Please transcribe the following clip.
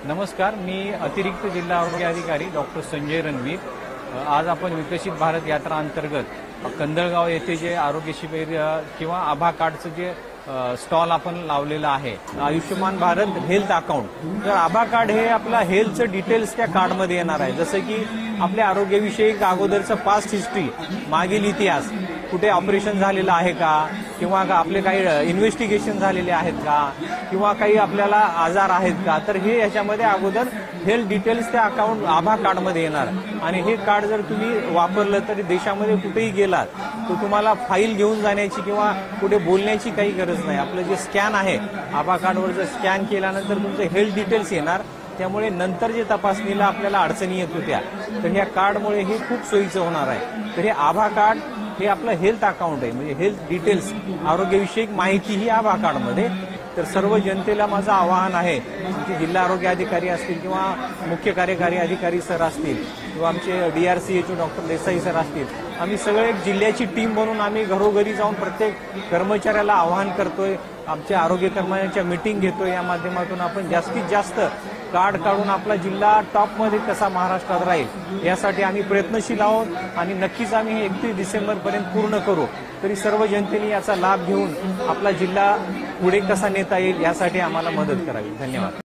नमस्कार, मी अतिरिक्त जिल्हा आरोग्य अधिकारी डॉक्टर संजय रणवीर। आज आपण विकसित भारत यात्रा अंतर्गत कंदळगाव येथे जे आरोग्य शिबिर किंवा आभा कार्डचं जे स्टॉल आपण लावलेला आहे, आयुष्यमान भारत हेल्थ अकाउंट। तर आभा कार्ड हे आपला हेल्थचं डिटेल्स त्या कार्डमध्ये येणार आहे, जसं की आपल्या आरोग्यविषयी अगोदरचं पास्ट हिस्ट्री, मागील इतिहास, कुठे ऑपरेशन झालेलं आहे का, किंवा आपले काही इन्व्हेस्टिगेशन झालेले आहेत का, किंवा काही आपल्याला आजार आहेत का, तर हे याच्यामध्ये अगोदर हेल्थ डिटेल्स त्या अकाउंट आभा कार्डमध्ये येणार। आणि हे कार्ड जर तुम्ही वापरलं तर देशामध्ये कुठेही गेलात तर तुम्हाला फाईल घेऊन जाण्याची किंवा कुठे बोलण्याची काही गरज नाही। आपलं जे स्कॅन आहे आभा कार्डवर जर स्कॅन केल्यानंतर तुमचे हेल्थ डिटेल्स येणार, त्यामुळे नंतर जे तपासणीला आपल्याला अडचणी येत होत्या तर ह्या कार्डमुळे हे खूप सोयीचं होणार आहे। तर हे आभा कार्ड हे आपलं हेल्थ अकाउंट आहे, म्हणजे हेल्थ डिटेल्स, आरोग्यविषयक माहिती ही आभा कार्डमध्ये। तर सर्व जनतेला माझं आवाहन आहे की जिल्हा आरोग्य अधिकारी असतील किंवा मुख्य कार्यकारी अधिकारी सर असतील किंवा आमचे DRCH डॉक्टर देसाई सर असतील, आम्ही सगळे एक जिल्ह्याची टीम बनून आम्ही घरोघरी जाऊन प्रत्येक कर्मचाऱ्याला आवाहन करतोय, आमच्या आरोग्य कर्मचाऱ्यांच्या मीटिंग घेतोय। या माध्यमातून आपण जास्तीत जास्त कार्ड काढून आपला जिल्हा टॉपमध्ये कसा महाराष्ट्रात राहील यासाठी आम्ही प्रयत्नशील आहोत आणि नक्कीच आम्ही 31 डिसेंबरपर्यंत पूर्ण करू। तरी सर्व जनतेने याचा लाभ घेऊन आपला जिल्हा पुढे कसा नेता येईल यासाठी आम्हाला मदत करावी। धन्यवाद।